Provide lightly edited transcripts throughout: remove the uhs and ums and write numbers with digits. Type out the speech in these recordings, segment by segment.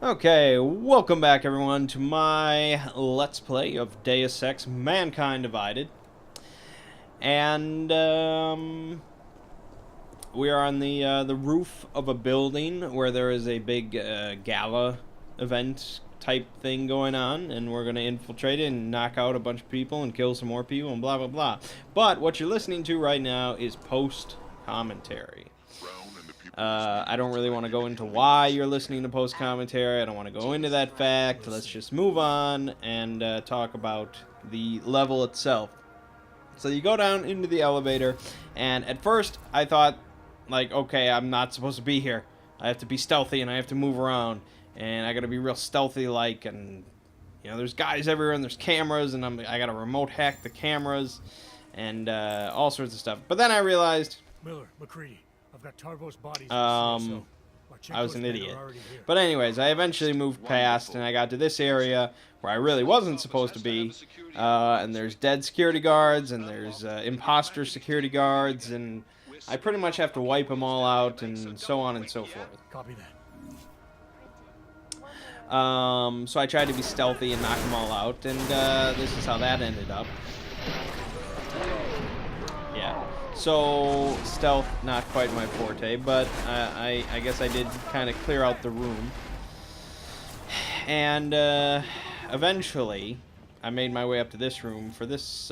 Okay, welcome back everyone to my Let's Play of Deus Ex Mankind Divided. And, we are on the roof of a building where there is a big gala event type thing going on, and we're going to infiltrate it and knock out a bunch of people and kill some more people and blah blah blah. But what you're listening to right now is post-commentary. I don't really want to go into why you're listening to post-commentary. I don't want to go into that fact. Let's just move on and talk about the level itself. So you go down into the elevator, and at first I thought, like, okay, I'm not supposed to be here. I have to be stealthy, and I have to move around, and I gotta be real stealthy-like, and, you know, there's guys everywhere, and there's cameras, and I gotta remote hack the cameras, and all sorts of stuff. But then I realized... Miller, McCready, I've got Tarbo's bodies. I was an idiot. But anyways, I eventually moved past, and I got to this area where I really wasn't supposed to be. And there's dead security guards, and there's imposter security guards, and I pretty much have to wipe them all out, and so on and so forth. Copy that. So I tried to be stealthy and knock them all out, and this is how that ended up. Yeah. So, stealth, not quite my forte, but I guess I did kind of clear out the room. And eventually, I made my way up to this room for this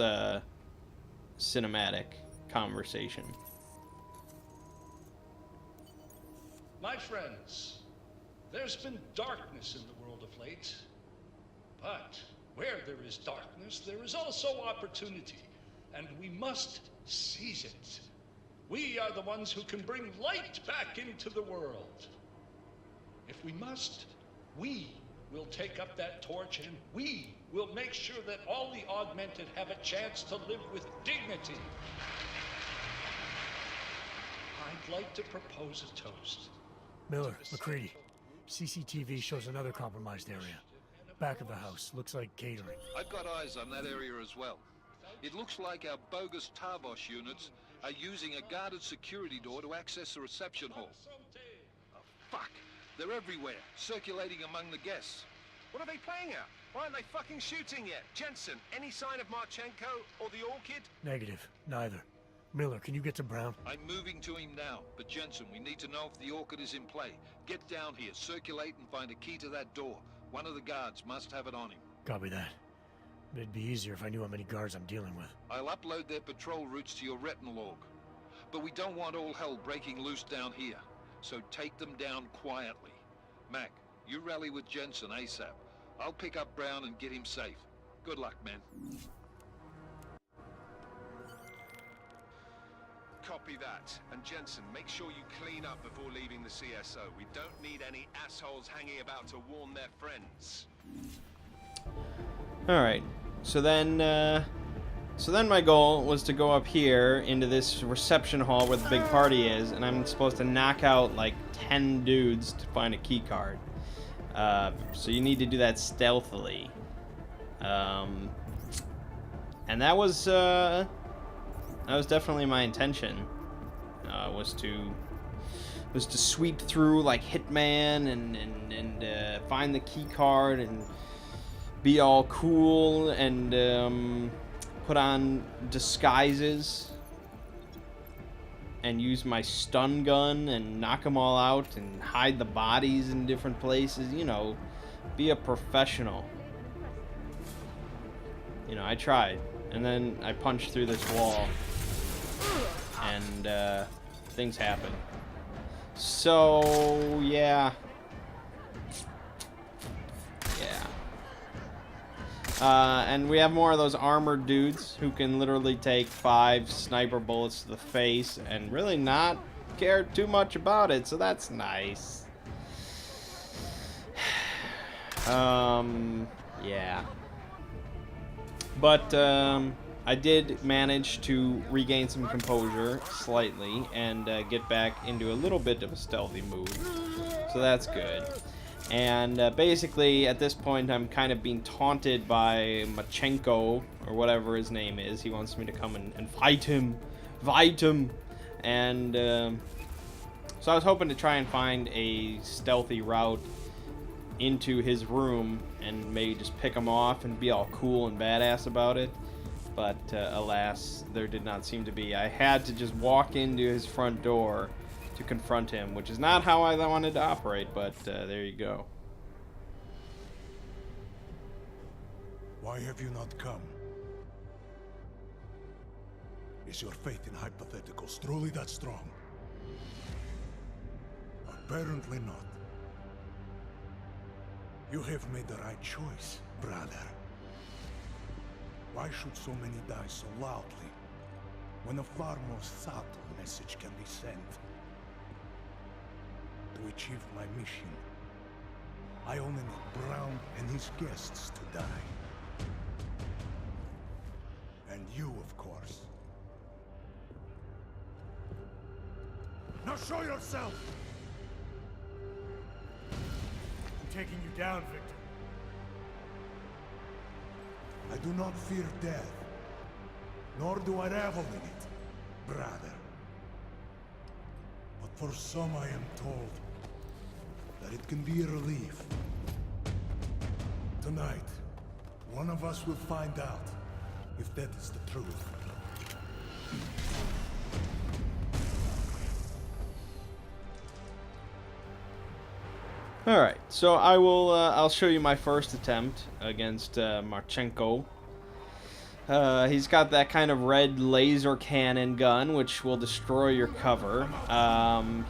cinematic conversation. My friends, there's been darkness in the world of late. But where there is darkness, there is also opportunity. And we must seize it. We are the ones who can bring light back into the world. If we must, we will take up that torch, and we will make sure that all the augmented have a chance to live with dignity. I'd like to propose a toast. Miller, McCready, CCTV shows another compromised area. Back of the house, looks like catering. I've got eyes on that area as well. It looks like our bogus Tarbosh units are using a guarded security door to access the reception hall. Oh, fuck! They're everywhere, circulating among the guests. What are they playing at? Why aren't they fucking shooting yet? Jensen, any sign of Marchenko or the Orchid? Negative, neither. Miller, can you get to Brown? I'm moving to him now, but Jensen, we need to know if the Orchid is in play. Get down here, circulate and find a key to that door. One of the guards must have it on him. Copy that. It'd be easier if I knew how many guards I'm dealing with. I'll upload their patrol routes to your retinal log. But we don't want all hell breaking loose down here. So take them down quietly. Mac, you rally with Jensen ASAP. I'll pick up Brown and get him safe. Good luck, man. Copy that. And Jensen, make sure you clean up before leaving the CSO. We don't need any assholes hanging about to warn their friends. Alright. So then my goal was to go up here into this reception hall where the big party is, and I'm supposed to knock out like 10 dudes to find a key card. So you need to do that stealthily. And that was definitely my intention. Was to sweep through like Hitman and find the key card and be all cool and put on disguises and use my stun gun and knock them all out and hide the bodies in different places. You know, be a professional. You know, I tried, and then I punched through this wall and things happened. So yeah. And we have more of those armored dudes who can literally take 5 sniper bullets to the face and really not care too much about it, so that's nice. Yeah. But, I did manage to regain some composure slightly and get back into a little bit of a stealthy mood, so that's good. And basically, at this point, I'm kind of being taunted by Machenko, or whatever his name is. He wants me to come and fight him. Fight him! And so I was hoping to try and find a stealthy route into his room and maybe just pick him off and be all cool and badass about it. But alas, there did not seem to be. I had to just walk into his front door to confront him, which is not how I wanted to operate, but there you go. Why have you not come? Is your faith in hypotheticals truly that strong? Apparently not. You have made the right choice, brother. Why should so many die so loudly, when a far more subtle message can be sent? To achieve my mission, I only need Brown and his guests to die. And you, of course. Now show yourself! I'm taking you down, Victor. I do not fear death, nor do I revel in it, brother. But for some I am told that it can be a relief. Tonight, one of us will find out if that is the truth. Alright, so I'll show you my first attempt against Marchenko. He's got that kind of red laser cannon gun, which will destroy your cover.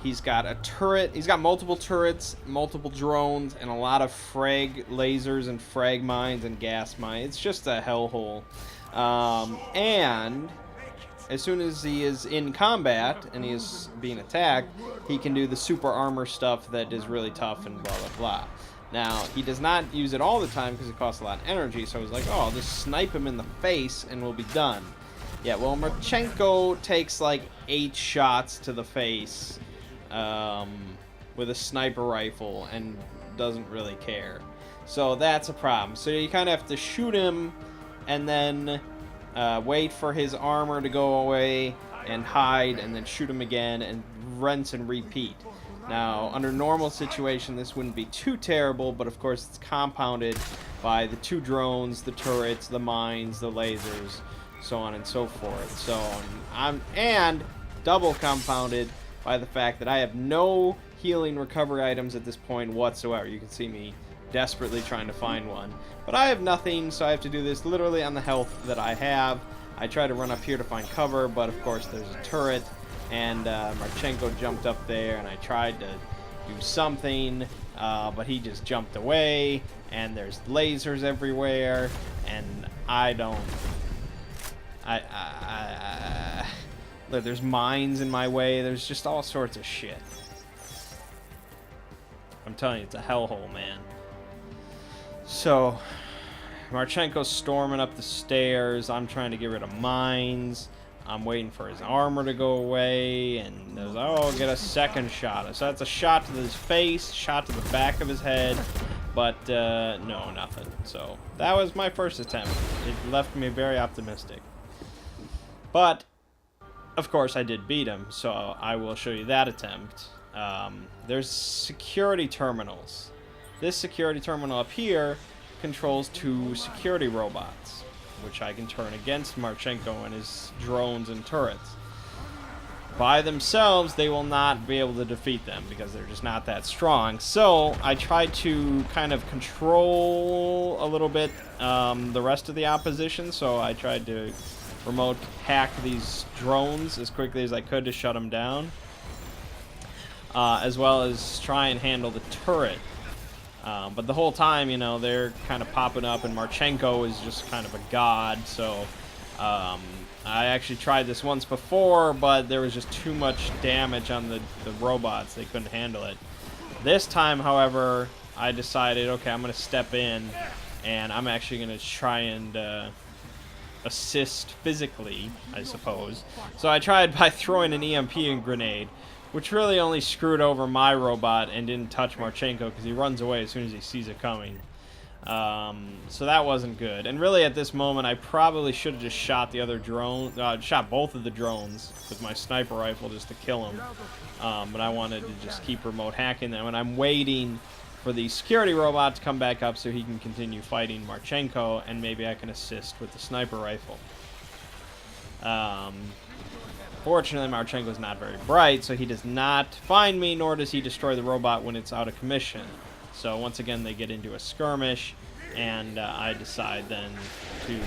He's got a turret, he's got multiple turrets, multiple drones, and a lot of frag lasers and frag mines and gas mines. It's just a hellhole. And as soon as he is in combat and he is being attacked, he can do the super armor stuff that is really tough and blah, blah, blah. Now, he does not use it all the time because it costs a lot of energy, so I was like, oh, I'll just snipe him in the face and we'll be done. Yeah, well, Marchenko takes like 8 shots to the face with a sniper rifle and doesn't really care. So that's a problem. So you kind of have to shoot him and then wait for his armor to go away and hide, and then shoot him again and rinse and repeat. Now, under normal situation, this wouldn't be too terrible, but of course it's compounded by the 2 drones, the turrets, the mines, the lasers, so on and so forth. So and double compounded by the fact that I have no healing recovery items at this point whatsoever. You can see me desperately trying to find one, but I have nothing, so I have to do this literally on the health that I have. I try to run up here to find cover, but of course there's a turret, and Marchenko jumped up there, and I tried to do something, but he just jumped away, and there's lasers everywhere, and look, there's mines in my way, there's just all sorts of shit. I'm telling you, it's a hellhole, man. So, Marchenko's storming up the stairs. I'm trying to get rid of mines. I'm waiting for his armor to go away. And there's, oh, get a second shot. So that's a shot to his face, shot to the back of his head. But, no, nothing. So, that was my first attempt. It left me very optimistic. But, of course, I did beat him. So, I will show you that attempt. There's security terminals. This security terminal up here controls 2 security robots, which I can turn against Marchenko and his drones and turrets. By themselves, they will not be able to defeat them because they're just not that strong. So I tried to kind of control a little bit the rest of the opposition. So I tried to remote hack these drones as quickly as I could to shut them down, as well as try and handle the turret. But the whole time, you know, they're kind of popping up, and Marchenko is just kind of a god, so I actually tried this once before, but there was just too much damage on the robots. They couldn't handle it. This time, however, I decided, okay, I'm going to step in, and I'm actually going to try and assist physically, I suppose. So I tried by throwing an EMP grenade, which really only screwed over my robot and didn't touch Marchenko because he runs away as soon as he sees it coming. So that wasn't good. And really at this moment, I probably should have just shot the other drone, shot both of the drones with my sniper rifle just to kill them. But I wanted to just keep remote hacking them. And I'm waiting for the security robot to come back up so he can continue fighting Marchenko, and maybe I can assist with the sniper rifle. Fortunately, Marchenko's not very bright, so he does not find me, nor does he destroy the robot when it's out of commission. So once again, they get into a skirmish, and I decide then to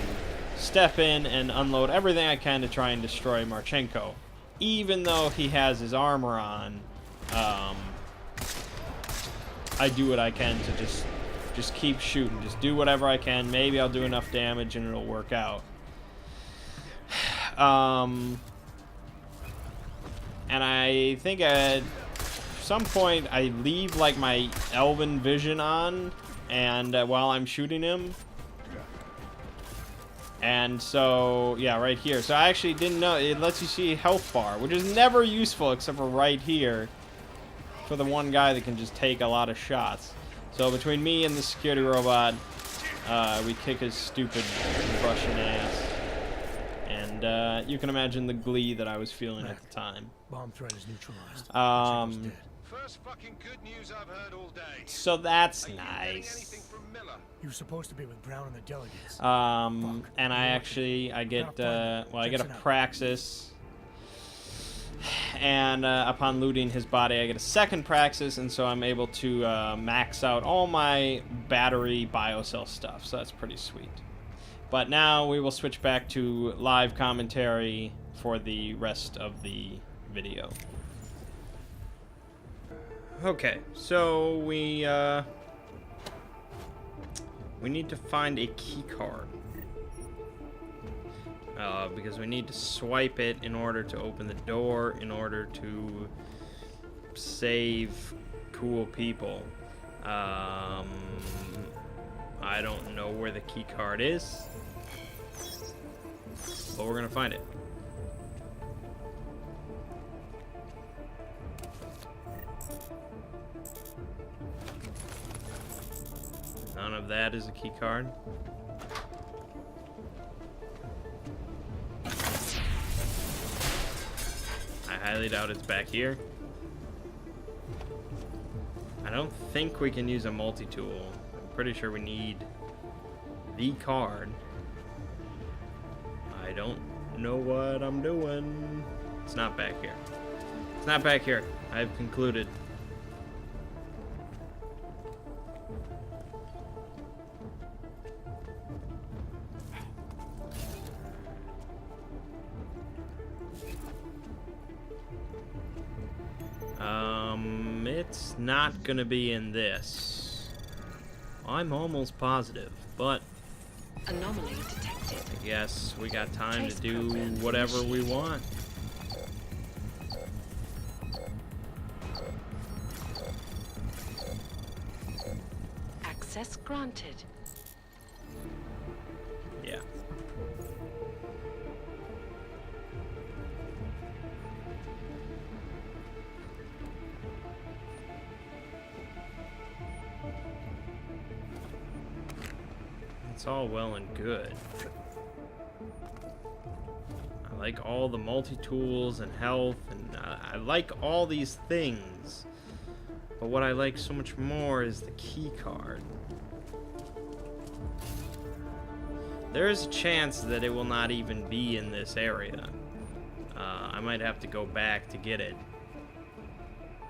step in and unload everything I can to try and destroy Marchenko. Even though he has his armor on, I do what I can to just keep shooting. Just do whatever I can. Maybe I'll do enough damage and it'll work out. And I think at some point I leave like my elven vision on, and while I'm shooting him. And so, yeah, right here. So I actually didn't know. It lets you see health bar, which is never useful except for right here for the one guy that can just take a lot of shots. So between me and the security robot, we kick his stupid Russian ass. And you can imagine the glee that I was feeling at the time. Bomb threat is neutralized. First fucking good news I've heard all day. So that's Are you getting nice. anything from Miller? You were supposed to be with Brown and the delegates. And I get I get a Praxis, and upon looting his body I get a second Praxis, and so I'm able to max out all my battery biocell stuff, so that's pretty sweet. But now we will switch back to live commentary for the rest of the video. Okay, so we need to find a key card. Because we need to swipe it in order to open the door, in order to save cool people. I don't know where the key card is, but we're gonna find it. None of that is a key card. I highly doubt it's back here. I don't think we can use a multi-tool. I'm pretty sure we need the card. I don't know what I'm doing. It's not back here. It's not back here. I've concluded. It's not gonna be in this. I'm almost positive, but Anomaly detected. I guess we got time Trace to do program whatever we initiated. want. Access granted. Yeah. It's all well and good. I like all the multi-tools and health, and I like all these things. But what I like so much more is the key card. There is a chance that it will not even be in this area. I might have to go back to get it.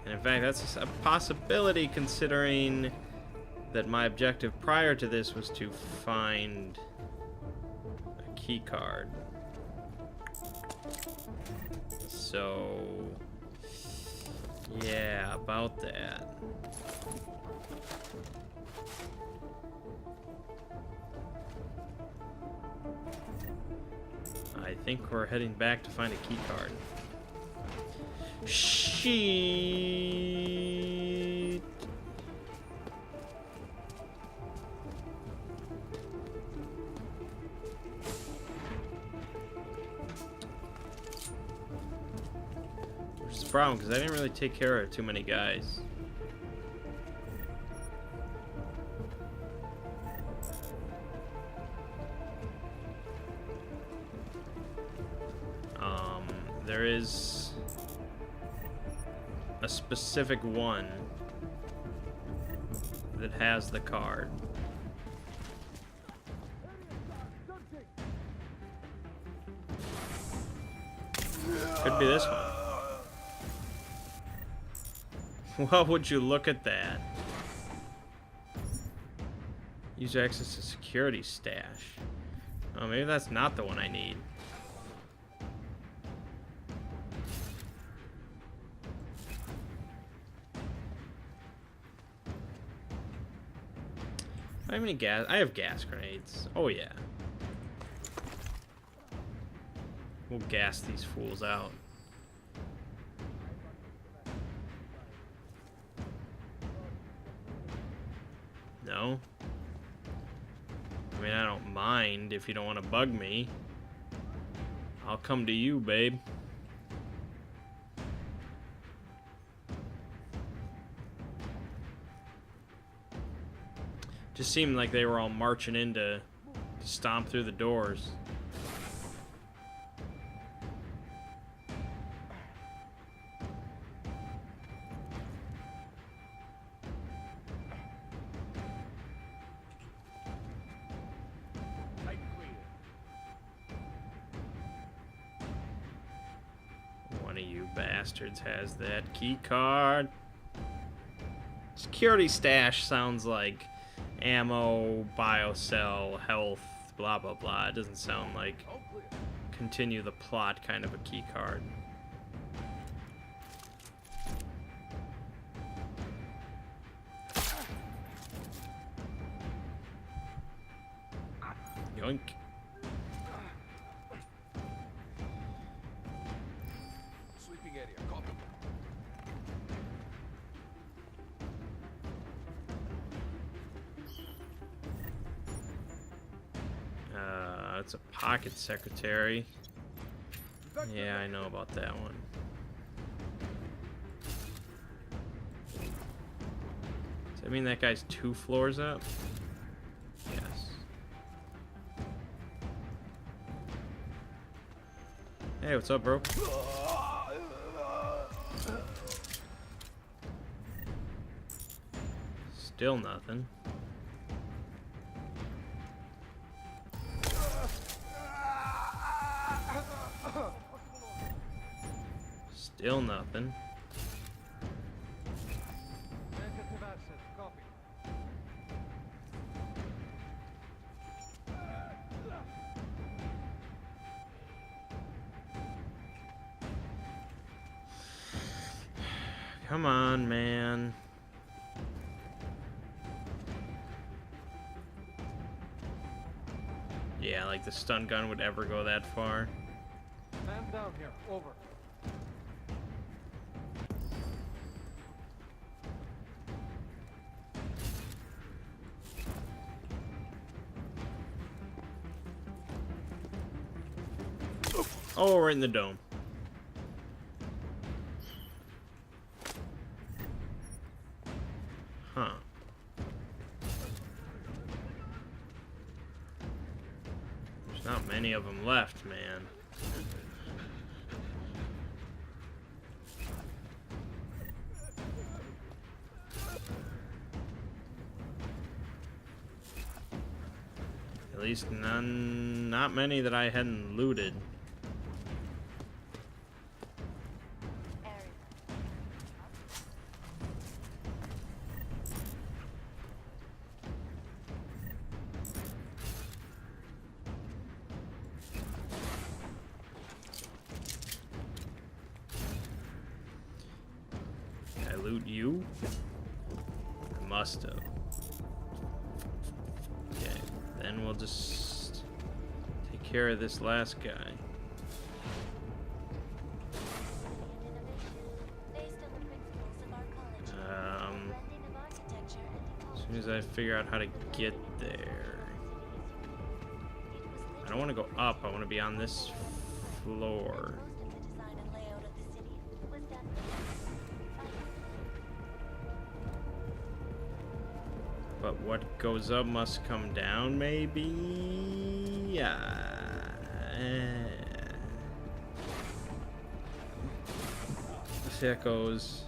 And in fact, that's a possibility considering that my objective prior to this was to find a key card. So, yeah, about that. I think we're heading back to find a key card. Shit. Which is the problem, because I didn't really take care of too many guys. There is a specific one that has the card. Could be this one. Well, would you look at that? Use access to security stash. Oh, maybe that's not the one I need. I have any gas? I have gas grenades. Oh, yeah. We'll gas these fools out. No? I mean, I don't mind if you don't want to bug me. I'll come to you, babe. Just seemed like they were all marching in to stomp through the doors. One of you bastards has that key card. Security stash sounds like ammo, biocell, health, blah blah blah. It doesn't sound like continue the plot kind of a key card. Yoink. Sleeping area, copy. It's a pocket secretary. Yeah, I know about that one. Does that mean that guy's 2 floors up? Yes. Hey, what's up, bro? Still nothing. Still nothing. Come on, man. Yeah, like the stun gun would ever go that far. Man down here. Over. Oh, we're in the dome. Huh. There's not many of them left, man. At least not many that I hadn't looted. Did I loot you? I must have. Okay, then we'll just take care of this last guy. As soon as I figure out how to get there. I don't want to go up, I want to be on this floor. But what goes up must come down, maybe? See how it goes.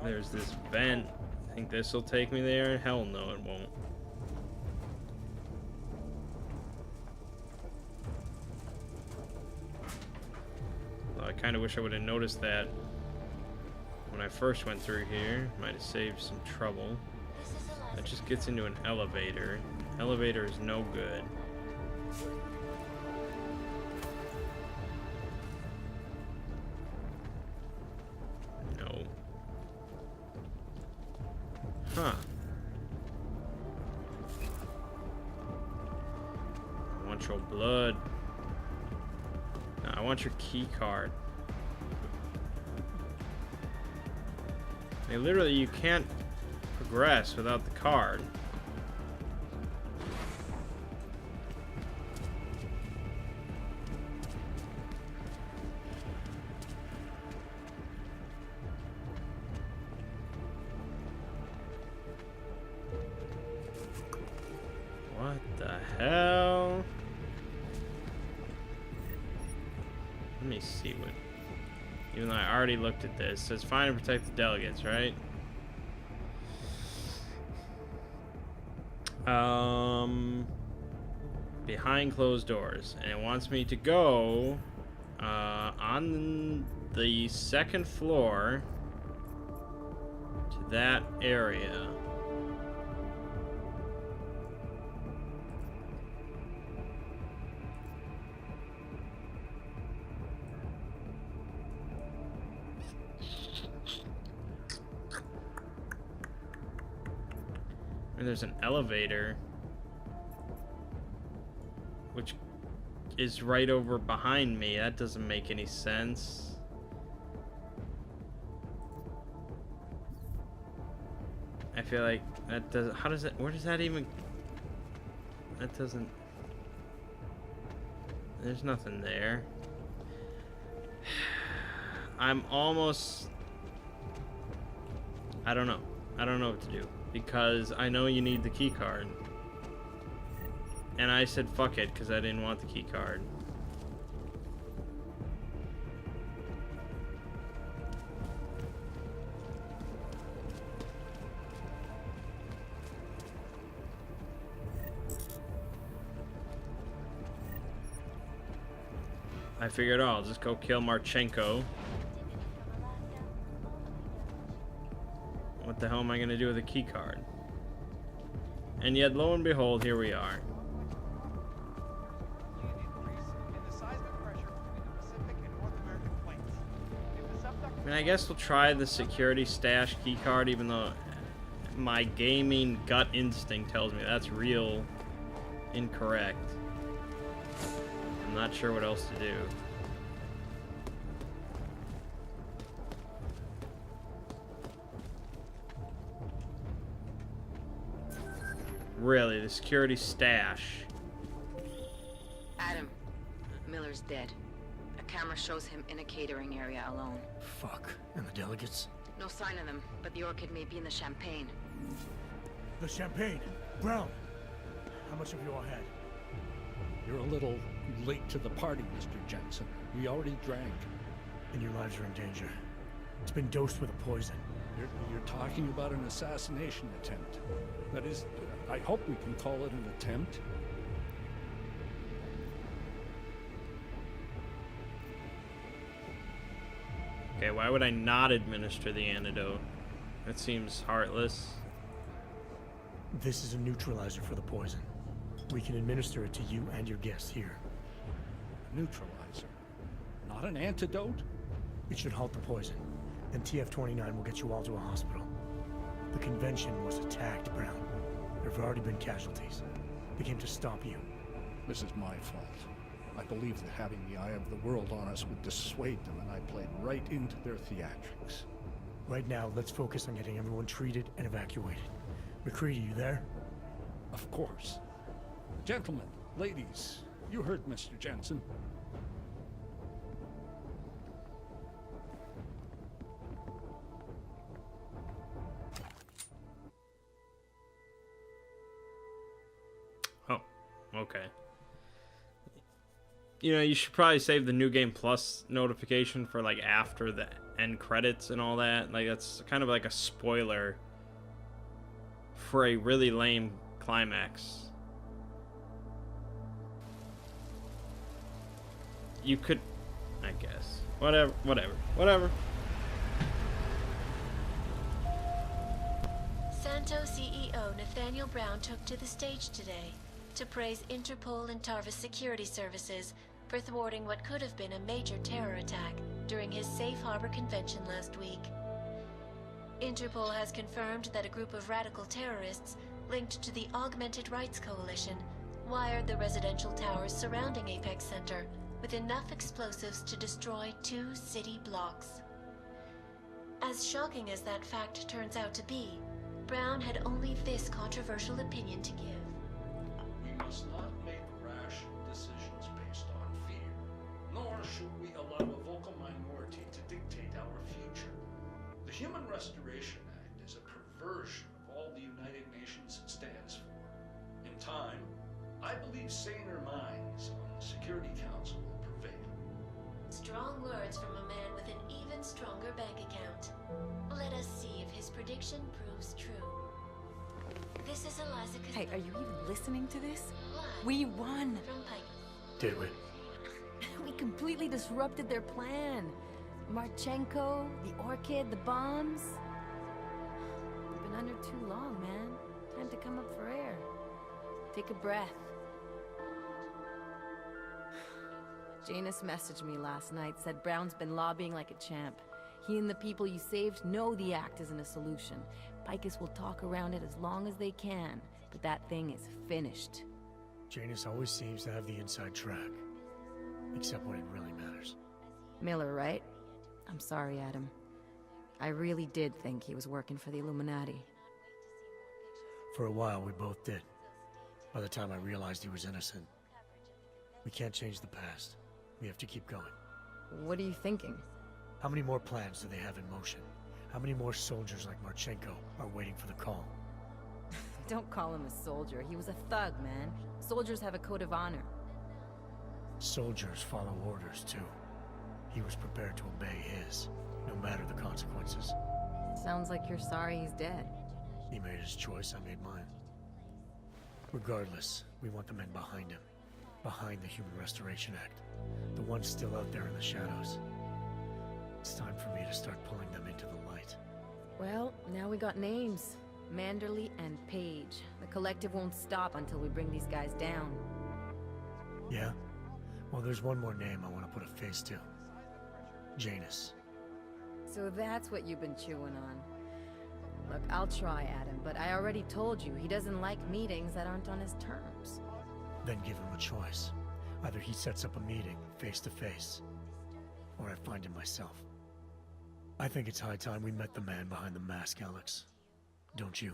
There's this vent. I think this will take me there. Hell no, it won't. Well, I kind of wish I would have noticed that when I first went through here. Might have saved some trouble. That just gets into an elevator. Elevator is no good. No. Huh. I want your blood. No, I want your key card. I mean, literally, you can't progress without the card. What the hell? Let me see what... Even though I already looked at this. It says find and protect the delegates, right? Behind closed doors. And it wants me to go on the second floor to that area. And there's an elevator, which is right over behind me. That doesn't make any sense. I feel like that does. How does that? Where does that even? That doesn't. There's nothing there. I'm almost. I don't know. I don't know what to do. Because I know you need the key card. And I said fuck it because I didn't want the key card. I figured, oh, I'll just go kill Marchenko. What the hell am I going to do with a key card? And yet, lo and behold, here we are. I mean, I guess we'll try the security stash key card, even though my gaming gut instinct tells me that's real incorrect. I'm not sure what else to do. Really, the security stash. Adam, Miller's dead. A camera shows him in a catering area alone. Fuck. And the delegates? No sign of them, but the orchid may be in the champagne. The champagne! Brown! How much have you all had? You're a little late to the party, Mr. Jensen. We already drank. And your lives are in danger. It's been dosed with a poison. You're talking about an assassination attempt. That is, I hope we can call it an attempt. Okay, why would I not administer the antidote? That seems heartless. This is a neutralizer for the poison. We can administer it to you and your guests here. Neutralizer? Not an antidote? It should halt the poison. Then TF-29 will get you all to a hospital. The convention was attacked, Brown. There have already been casualties. They came to stop you. This is my fault. I believed that having the eye of the world on us would dissuade them, and I played right into their theatrics. Right now, let's focus on getting everyone treated and evacuated. McCready, you there? Of course. Gentlemen, ladies, you heard Mr. Jensen. Oh, okay. You know, you should probably save the New Game Plus notification for like after the end credits and all that. Like, that's kind of like a spoiler for a really lame climax. You could, I guess. Whatever. Santo CEO Nathaniel Brown took to the stage today to praise Interpol and Tarvis security services for thwarting what could have been a major terror attack during his Safe Harbor convention last week. Interpol has confirmed that a group of radical terrorists linked to the Augmented Rights Coalition wired the residential towers surrounding Apex Center with enough explosives to destroy 2 city blocks. As shocking as that fact turns out to be, Brown had only this controversial opinion to give. We must not make rash decisions based on fear, nor should we allow a vocal minority to dictate our future. The Human Restoration Act is a perversion of all the United Nations stands for. In time, I believe saner minds on the Security Council will prevail. Strong words from a man with an even stronger bank account. Let us see if his prediction proves true. This is Eliza. Hey, are you even listening to this? Live We won! from Pike. Did we? We completely disrupted their plan. Marchenko, the Orchid, the bombs. We've been under too long, man. Time to come up for air. Take a breath. Janus messaged me last night, said Brown's been lobbying like a champ. He and the people you saved know the act isn't a solution. Picus will talk around it as long as they can, but that thing is finished. Janus always seems to have the inside track. Except when it really matters. Miller, right? I'm sorry, Adam. I really did think he was working for the Illuminati. For a while, we both did. By the time I realized he was innocent. We can't change the past. We have to keep going. What are you thinking? How many more plans do they have in motion? How many more soldiers like Marchenko are waiting for the call? Don't call him a soldier. He was a thug, man. Soldiers have a code of honor. Soldiers follow orders, too. He was prepared to obey his, no matter the consequences. Sounds like you're sorry he's dead. He made his choice, I made mine. Regardless, we want the men behind him. Behind the Human Restoration Act. The ones still out there in the shadows. It's time for me to start pulling them into the light. Well, now we got names. Manderley and Page. The collective won't stop until we bring these guys down. Yeah? Well, there's one more name I want to put a face to. Janus. So that's what you've been chewing on. Look, I'll try, Adam, but I already told you he doesn't like meetings that aren't on his terms. Then give him a choice. Either he sets up a meeting, face to face, or I find him myself. I think it's high time we met the man behind the mask, Alex. Don't you?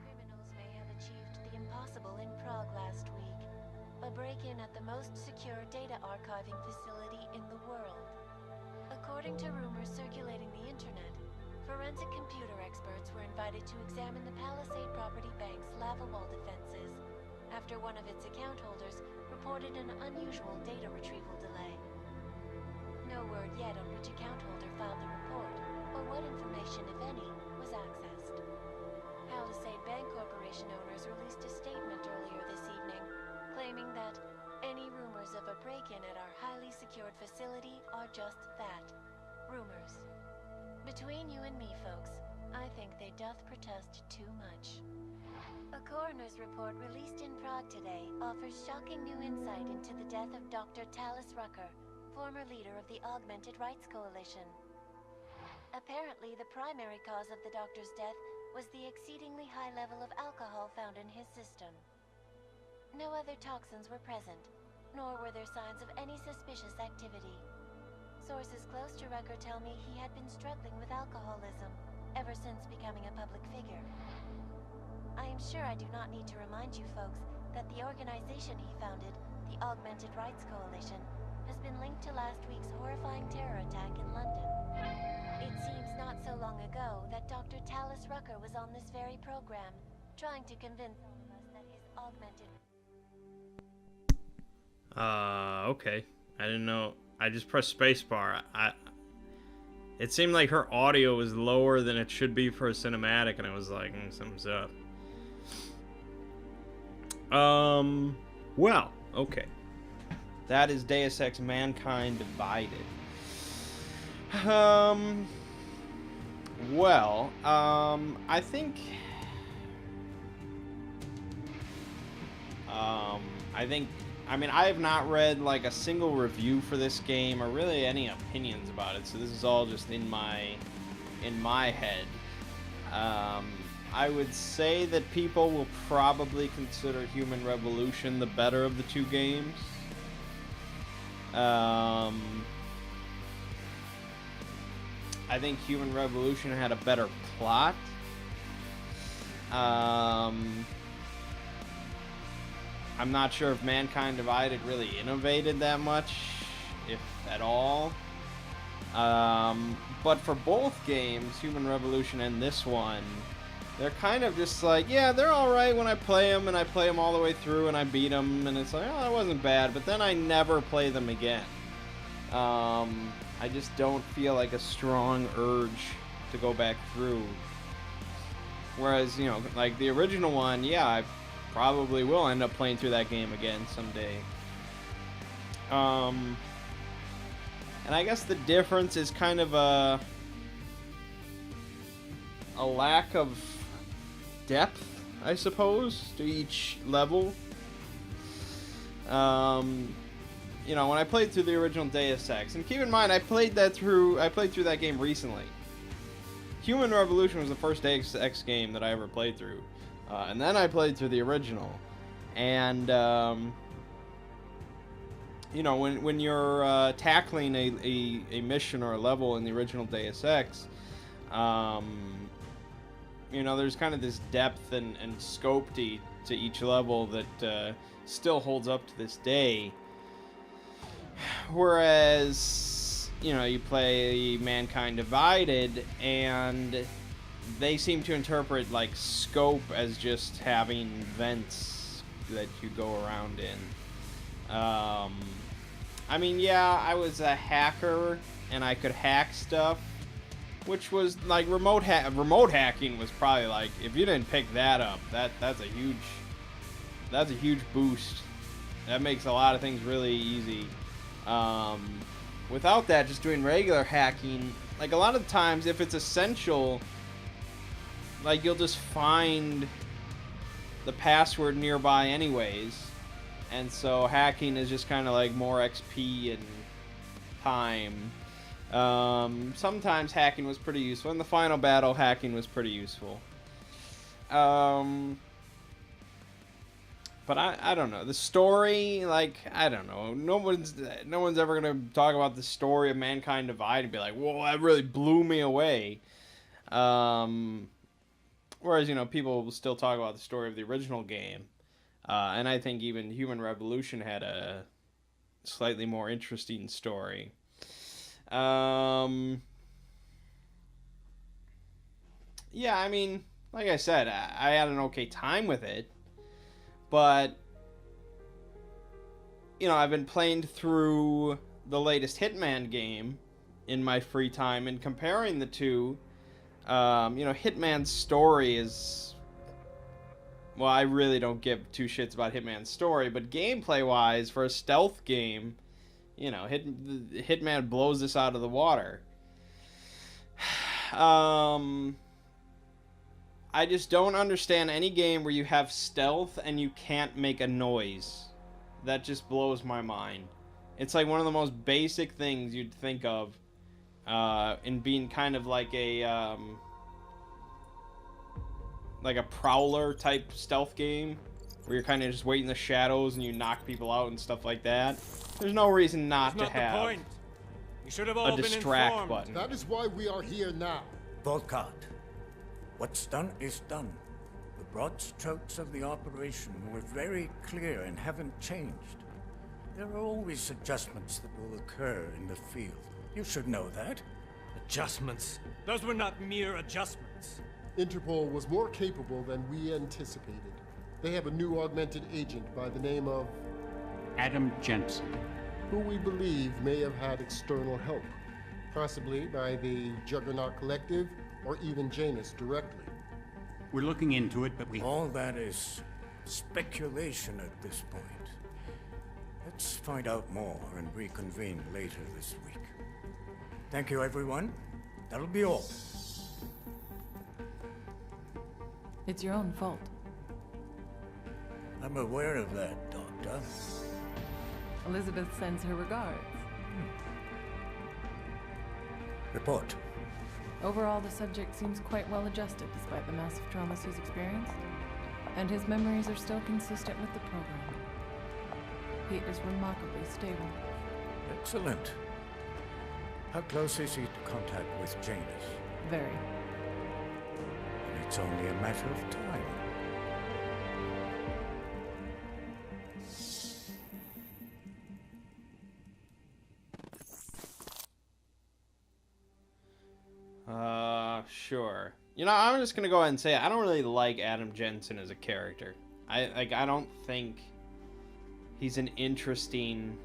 Criminals may have achieved the impossible in Prague last week. A break-in at the most secure data archiving facility in the world. According to rumors circulating the internet, forensic computer experts were invited to examine the Palisade Property Bank's lava wall defenses after one of its account holders reported an unusual data retrieval delay. No word yet on which account holder filed the report, or what information, if any, was accessed. Palisade Bank Corporation owners released a statement earlier this evening, claiming that any rumors of a break-in at our highly secured facility are just that, rumors. Between you and me, folks, I think they doth protest too much. A coroner's report released in Prague today offers shocking new insight into the death of Dr. Talis Rucker, former leader of the Augmented Rights Coalition. Apparently, the primary cause of the doctor's death was the exceedingly high level of alcohol found in his system. No other toxins were present, nor were there signs of any suspicious activity. Sources close to Rucker tell me he had been struggling with alcoholism ever since becoming a public figure. I am sure I do not need to remind you folks that the organization he founded, the Augmented Rights Coalition, has been linked to last week's horrifying terror attack in London. It seems not so long ago that Dr. Talis Rucker was on this very program, trying to convince all of us that his augmented... Okay. I didn't know. I just pressed spacebar. It seemed like her audio was lower than it should be for a cinematic, and I was like, something's up. Well, okay. That is Deus Ex Mankind Divided. Well, I think... I mean, I have not read, like, a single review for this game, or really any opinions about it, so this is all just in my head. I would say that people will probably consider Human Revolution the better of the two games. I think Human Revolution had a better plot. I'm not sure if Mankind Divided really innovated that much, if at all. But for both games, Human Revolution and this one, they're kind of just like, yeah, they're alright when I play them, and I play them all the way through, and I beat them, and it's like, oh, that wasn't bad, but then I never play them again. I just don't feel like a strong urge to go back through. Whereas, you know, like the original one, yeah, I probably will end up playing through that game again someday. And I guess the difference is kind of a lack of depth, I suppose, to each level. You know, when I played through the original Deus Ex, and keep in mind, I played through that game recently. Human Revolution was the first Deus Ex game that I ever played through. And then I played through the original. And, you know, when you're tackling a mission or a level in the original Deus Ex, you know, there's kind of this depth and scope to each level that still holds up to this day. Whereas, you know, you play Mankind Divided, and they seem to interpret, like, scope as just having vents that you go around in. I mean, yeah, I was a hacker, and I could hack stuff, which was, like, remote hacking was probably, like, if you didn't pick that up, that's a huge boost. That makes a lot of things really easy. Without that, just doing regular hacking, like, a lot of times, if it's essential, like, you'll just find the password nearby anyways, and so hacking is just kind of like more XP and time. Sometimes hacking was pretty useful. In the final battle, hacking was pretty useful. But I don't know. The story, like, I don't know. No one's ever gonna talk about the story of Mankind Divided and be like, whoa, that really blew me away. Whereas, you know, people will still talk about the story of the original game. And I think even Human Revolution had a slightly more interesting story. Yeah, I mean, like I said, I had an okay time with it. But, you know, I've been playing through the latest Hitman game in my free time, and comparing the two, you know, Hitman's story is... Well, I really don't give two shits about Hitman's story, but gameplay-wise, for a stealth game, you know, Hitman blows this out of the water. I just don't understand any game where you have stealth and you can't make a noise. That just blows my mind. It's like one of the most basic things you'd think of in being kind of like a prowler type stealth game where you're kind of just waiting in the shadows and you knock people out and stuff like that. There's no reason not to have You should have all a distract button. That is why we are here now. Volkart. What's done is done. The broad strokes of the operation were very clear and haven't changed. There are always adjustments that will occur in the field. You should know that. Adjustments? Those were not mere adjustments. Interpol was more capable than we anticipated. They have a new augmented agent by the name of... Adam Jensen. Who we believe may have had external help. possibly by the Juggernaut Collective, or even Janus directly. We're looking into it, but we... All that is speculation at this point. Let's find out more and reconvene later this week. Thank you, everyone. That'll be all. It's your own fault. I'm aware of that, Doctor. Elizabeth sends her regards. Report. Overall, the subject seems quite well adjusted despite the massive traumas he's experienced, and his memories are still consistent with the program. He is remarkably stable. Excellent. How close is he to contact with Janus? Very. And it's only a matter of time. Sure. You know, I'm just gonna go ahead and say I don't really like Adam Jensen as a character. I don't think he's an interesting...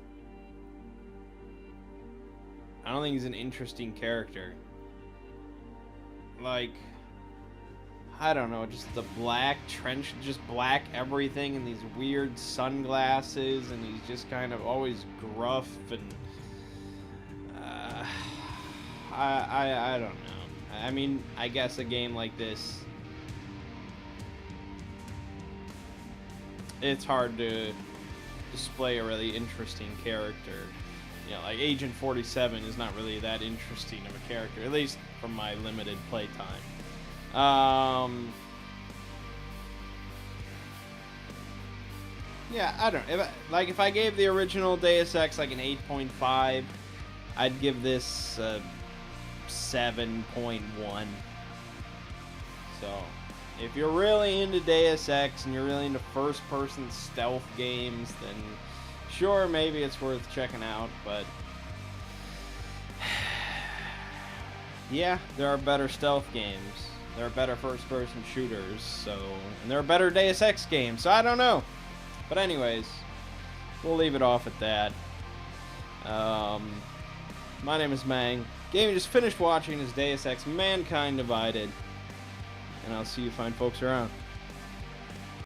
I don't think he's an interesting character. Like, I don't know, just the black trench, just black everything, and these weird sunglasses, and he's just kind of always gruff, and I don't know. I mean, I guess a game like this, it's hard to display a really interesting character. You know, like Agent 47 is not really that interesting of a character, at least from my limited playtime. Yeah, I don't know. If I gave the original Deus Ex like an 8.5, I'd give this 7.1. So, if you're really into Deus Ex and you're really into first-person stealth games, then sure, maybe it's worth checking out, but yeah, there are better stealth games. There are better first-person shooters, and there are better Deus Ex games, so I don't know. But anyways, we'll leave it off at that. My name is Mangg. Game you just finished watching is Deus Ex Mankind Divided. And I'll see you fine folks around.